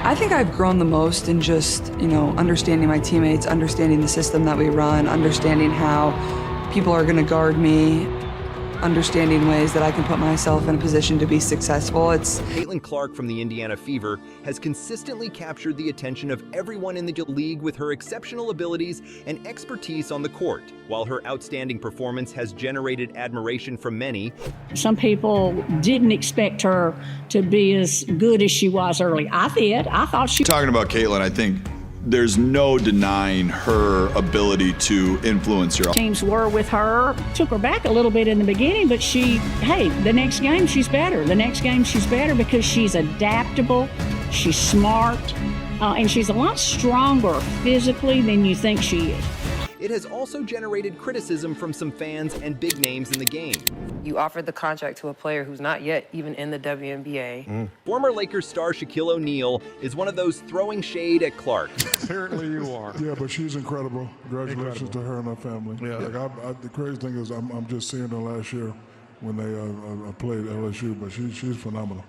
I think I've grown the most in just, understanding my teammates, understanding the system that we run, understanding how people are going to guard me, understanding ways that I can put myself in a position to be successful. Caitlin Clark from the Indiana Fever has consistently captured the attention of everyone in the league with her exceptional abilities and expertise on the court. While her outstanding performance has generated admiration from many, some people didn't expect her to be as good as she was early. I did. I thought she... Talking about Caitlin, I think there's no denying her ability to influence your teams were with her. Took her back a little bit in the beginning, but the next game she's better. The next game she's better because she's adaptable, she's smart, and she's a lot stronger physically than you think she is. It has also generated criticism from some fans and big names in the game. You offered the contract to a player who's not yet even in the WNBA. Former Lakers star Shaquille O'Neal is one of those throwing shade at Clark. Apparently you are. Yeah, but she's incredible. Congratulations to her and her family. Yeah. The crazy thing is I'm just seeing her last year when they played LSU, but she's phenomenal.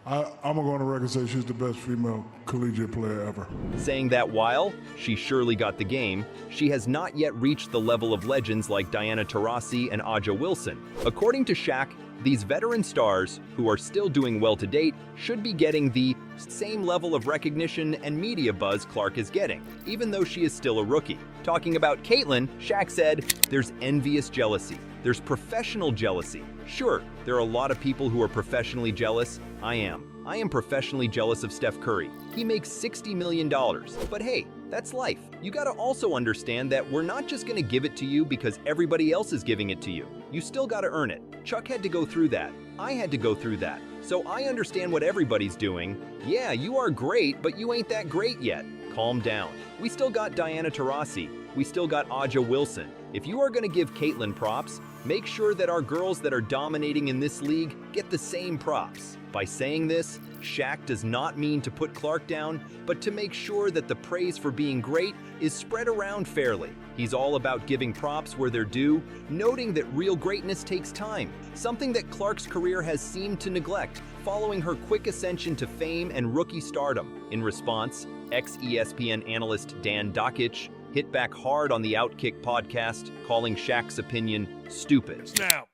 I'm going to go on the record and say she's the best female collegiate player ever. Saying that while she surely got the game, she has not yet reached the level of legends like Diana Taurasi and Aja Wilson. According to Shaq, these veteran stars, who are still doing well to date, should be getting the same level of recognition and media buzz Clark is getting, even though she is still a rookie. Talking about Caitlin, Shaq said, "There's envious jealousy. There's professional jealousy. Sure, there are a lot of people who are professionally jealous. I am professionally jealous of Steph Curry. He makes $60 million. But hey, that's life. You gotta also understand that we're not just gonna give it to you because everybody else is giving it to you. You still gotta earn it. Chuck had to go through that. I had to go through that. So I understand what everybody's doing. Yeah, you are great, but you ain't that great yet. Calm down. We still got Diana Taurasi. We still got Aja Wilson. If you are gonna give Caitlin props, make sure that our girls that are dominating in this league get the same props." By saying this, Shaq does not mean to put Clark down, but to make sure that the praise for being great is spread around fairly. He's all about giving props where they're due, noting that real greatness takes time, something that Clark's career has seemed to neglect, following her quick ascension to fame and rookie stardom. In response, ex-ESPN analyst Dan Dakich hit back hard on the Outkick podcast, calling Shaq's opinion stupid. Now,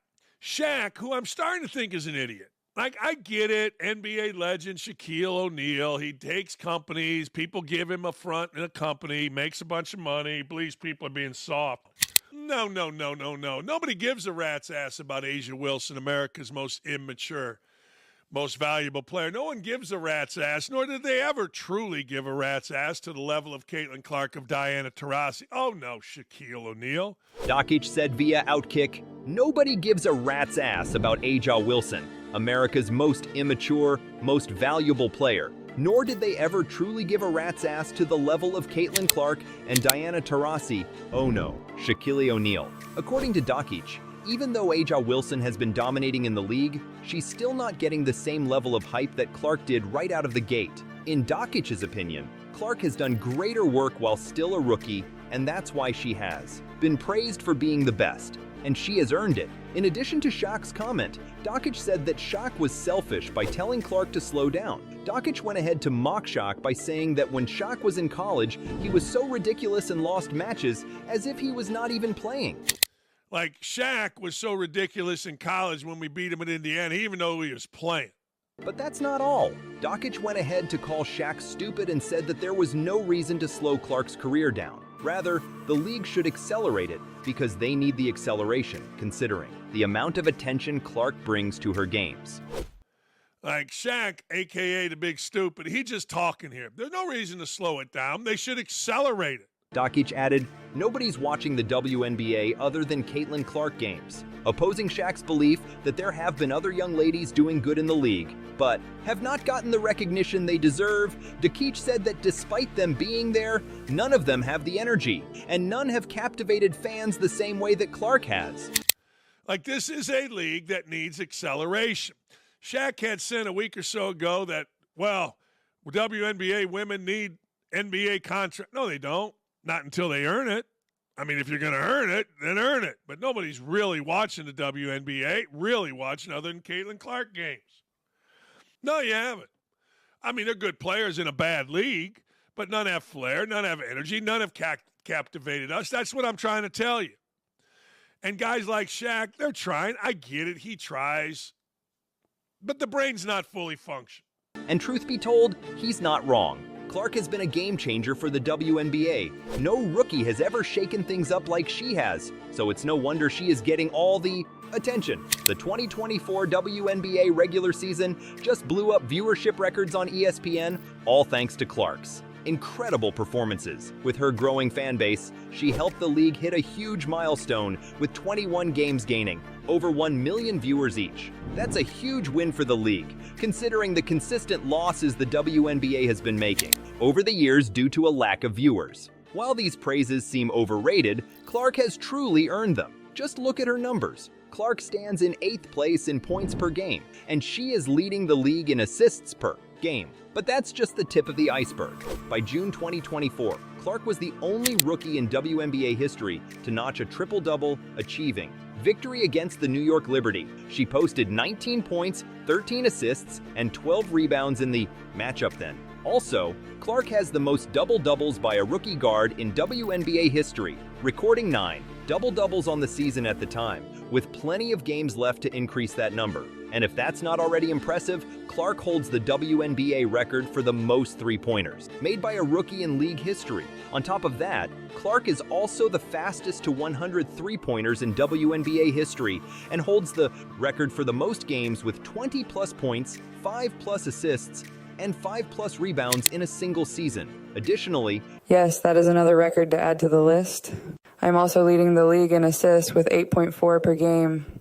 Shaq, who I'm starting to think is an idiot. Like, I get it, NBA legend Shaquille O'Neal, he takes companies, people give him a front in a company, makes a bunch of money, believes people are being soft. No. Nobody gives a rat's ass about Aja Wilson, America's most immature, most valuable player. No one gives a rat's ass, nor did they ever truly give a rat's ass to the level of Caitlin Clark, of Diana Taurasi. Oh no, Shaquille O'Neal. Dakich said via Outkick, "Nobody gives a rat's ass about Aja Wilson, America's most immature, most valuable player. Nor did they ever truly give a rat's ass to the level of Caitlin Clark and Diana Taurasi. Oh no, Shaquille O'Neal." According to Dakich, even though Aja Wilson has been dominating in the league, she's still not getting the same level of hype that Clark did right out of the gate. In Dakich's opinion, Clark has done greater work while still a rookie, and that's why she has been praised for being the best, and she has earned it. In addition to Shaq's comment, Dakich said that Shaq was selfish by telling Clark to slow down. Dakich went ahead to mock Shaq by saying that when Shaq was in college, he was so ridiculous and lost matches as if he was not even playing. Like, Shaq was so ridiculous in college when we beat him at Indiana, even though he was playing. But that's not all. Dakich went ahead to call Shaq stupid and said that there was no reason to slow Clark's career down. Rather, the league should accelerate it because they need the acceleration, considering the amount of attention Clark brings to her games. Like, Shaq, a.k.a. the big stupid, he just talking here. There's no reason to slow it down. They should accelerate it. Dakich added, "Nobody's watching the WNBA other than Caitlin Clark games," opposing Shaq's belief that there have been other young ladies doing good in the league, but have not gotten the recognition they deserve. Dakich said that despite them being there, none of them have the energy, and none have captivated fans the same way that Clark has. Like, this is a league that needs acceleration. Shaq had said a week or so ago that, well, WNBA women need NBA contract. No, they don't. Not until they earn it. I mean, if you're going to earn it, then earn it. But nobody's really watching the WNBA, really watching other than Caitlin Clark games. No, you haven't. I mean, they're good players in a bad league, but none have flair, none have energy, none have captivated us. That's what I'm trying to tell you. And guys like Shaq, they're trying. I get it. He tries. But the brain's not fully functioning. And truth be told, he's not wrong. Clark has been a game changer for the WNBA. No rookie has ever shaken things up like she has, so it's no wonder she is getting all the attention. The 2024 WNBA regular season just blew up viewership records on ESPN, all thanks to Clark's incredible performances. With her growing fan base, she helped the league hit a huge milestone with 21 games gaining over 1 million viewers each. That's a huge win for the league, considering the consistent losses the WNBA has been making over the years due to a lack of viewers. While these praises seem overrated, Clark has truly earned them. Just look at her numbers. Clark stands in 8th place in points per game, and she is leading the league in assists per game. But that's just the tip of the iceberg. By June 2024, Clark was the only rookie in WNBA history to notch a triple-double, achieving victory against the New York Liberty. She posted 19 points, 13 assists, and 12 rebounds in the matchup then. Also, Clark has the most double-doubles by a rookie guard in WNBA history, recording 9 double-doubles on the season at the time, with plenty of games left to increase that number. And if that's not already impressive, Clark holds the WNBA record for the most three-pointers, made by a rookie in league history. On top of that, Clark is also the fastest to 100 three-pointers in WNBA history and holds the record for the most games with 20-plus points, 5-plus assists, and 5-plus rebounds in a single season. Additionally, Yes, that is another record to add to the list. I'm also leading the league in assists with 8.4 per game.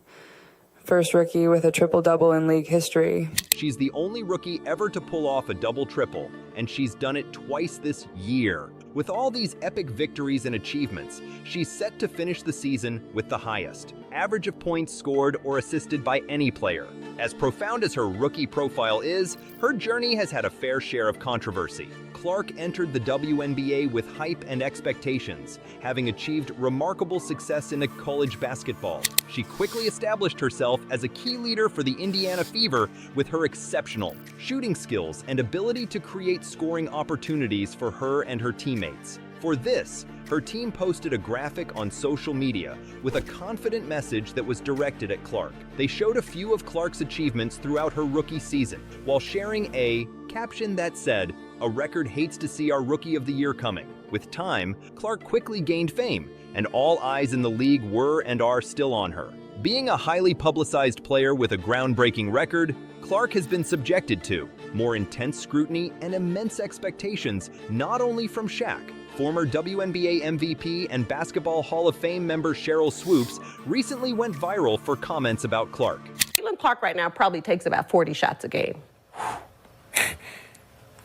First rookie with a triple-double in league history. she's the only rookie ever to pull off a double-triple, and she's done it twice this year. With all these epic victories and achievements, she's set to finish the season with the highest average of points scored or assisted by any player. As profound as her rookie profile is, her journey has had a fair share of controversy. Clark entered the WNBA with hype and expectations, having achieved remarkable success in college basketball. She quickly established herself as a key leader for the Indiana Fever with her exceptional shooting skills and ability to create scoring opportunities for her and her teammates. For this, her team posted a graphic on social media with a confident message that was directed at Clark. They showed a few of Clark's achievements throughout her rookie season, while sharing a caption that said, "A record hates to see our Rookie of the Year coming." With time, Clark quickly gained fame, and all eyes in the league were and are still on her. Being a highly publicized player with a groundbreaking record, Clark has been subjected to more intense scrutiny and immense expectations, not only from Shaq. Former WNBA MVP and Basketball Hall of Fame member Sheryl Swoopes recently went viral for comments about Clark. Caitlin Clark right now probably takes about 40 shots a game.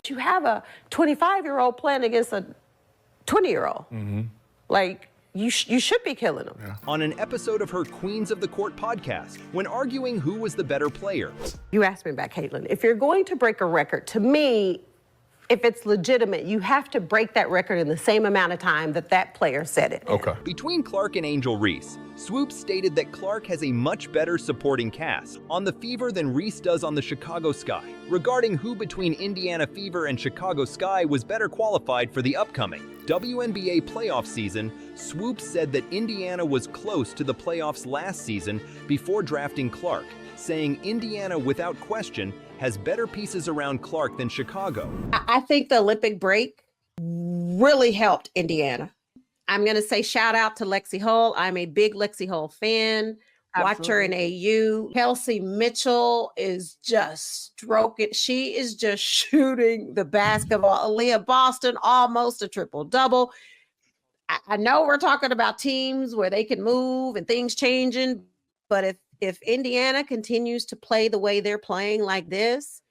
You have a 25-year-old playing against a 20-year-old. Like, you should be killing them. On an episode of her Queens of the Court podcast, when arguing who was the better player. You asked me about Caitlin. If you're going to break a record, to me, if it's legitimate, you have to break that record in the same amount of time that that player set it. Okay. Between Clark and Angel Reese, Swoopes stated that Clark has a much better supporting cast on the Fever than Reese does on the Chicago Sky. Regarding who between Indiana Fever and Chicago Sky was better qualified for the upcoming WNBA playoff season, Swoopes said that Indiana was close to the playoffs last season before drafting Clark, saying Indiana without question has better pieces around Clark than Chicago. I think the Olympic break really helped Indiana. I'm going to say shout out to Lexie Hull. I'm a big Lexie Hull fan. Watch her in AU. Kelsey Mitchell is just stroking. She is just shooting the basketball. Aaliyah Boston, almost a triple-double. I know we're talking about teams where they can move and things changing, but if Indiana continues to play the way they're playing like this,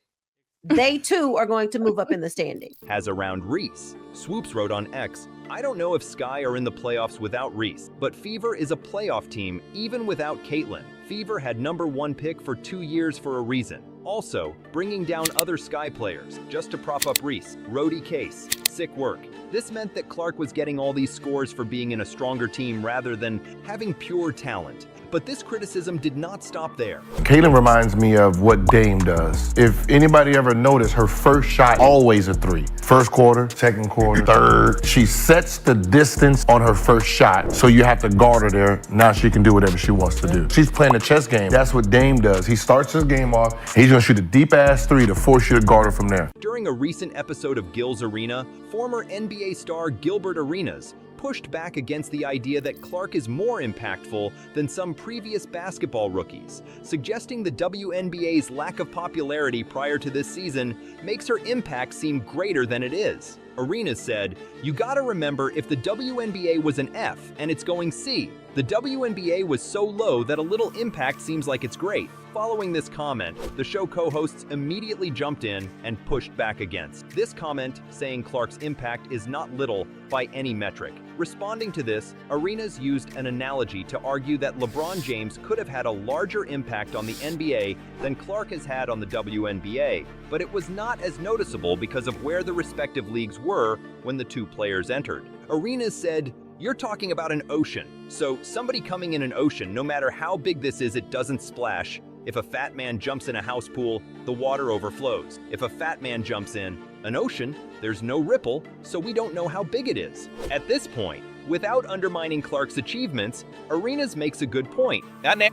they too are going to move up in the standing. As around Reese, Swoopes wrote on X, "I don't know if Sky are in the playoffs without Reese, but Fever is a playoff team even without Caitlin. Fever had #1 pick for 2 years for a reason. Also, bringing down other Sky players just to prop up Reese, Rhodey Case, sick work. This meant that Clark was getting all these scores for being in a stronger team rather than having pure talent. But this criticism did not stop there. Kaylin reminds me of what Dame does. If anybody ever noticed, her first shot always a three. First quarter, second quarter, third. She sets the distance on her first shot, so you have to guard her there. Now she can do whatever she wants to do. She's playing a chess game. That's what Dame does. He starts his game off, he's gonna shoot a deep-ass three to force you to guard her from there. During a recent episode of Gil's Arena, former NBA star Gilbert Arenas pushed back against the idea that Clark is more impactful than some previous basketball rookies, suggesting the WNBA's lack of popularity prior to this season makes her impact seem greater than it is. Arenas said, "You gotta remember, if the WNBA was an F and it's going C, the WNBA was so low that a little impact seems like it's great." Following this comment, the show co-hosts immediately jumped in and pushed back against this comment, saying Clark's impact is not little by any metric. Responding to this, Arenas used an analogy to argue that LeBron James could have had a larger impact on the NBA than Clark has had on the WNBA, but it was not as noticeable because of where the respective leagues were when the two players entered. Arenas said, "You're talking about an ocean. So somebody coming in an ocean, no matter how big this is, it doesn't splash. If a fat man jumps in a house pool, the water overflows. If a fat man jumps in an ocean, there's no ripple, so we don't know how big it is." At this point, without undermining Clark's achievements, Arenas makes a good point.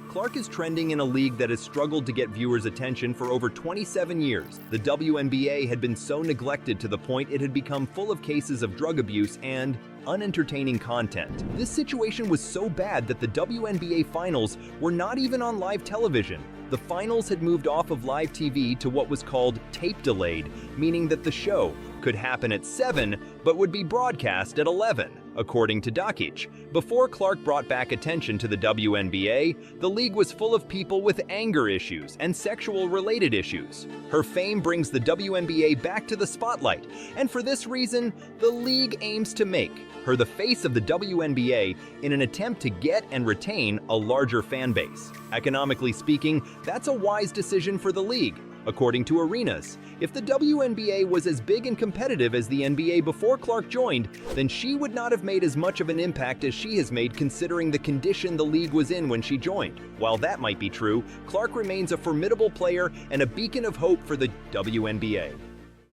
Clark is trending in a league that has struggled to get viewers' attention for over 27 years. The WNBA had been so neglected to the point it had become full of cases of drug abuse and unentertaining content. This situation was so bad that the WNBA finals were not even on live television. The finals had moved off of live TV to what was called tape delayed, meaning that the show could happen at 7 but would be broadcast at 11, according to Dakich. Before Clark brought back attention to the WNBA, the league was full of people with anger issues and sexual-related issues. Her fame brings the WNBA back to the spotlight, and for this reason, the league aims to make her the face of the WNBA in an attempt to get and retain a larger fan base. Economically speaking, that's a wise decision for the league. According to Arenas, if the WNBA was as big and competitive as the NBA before Clark joined, then she would not have made as much of an impact as she has made considering the condition the league was in when she joined. While that might be true, Clark remains a formidable player and a beacon of hope for the WNBA.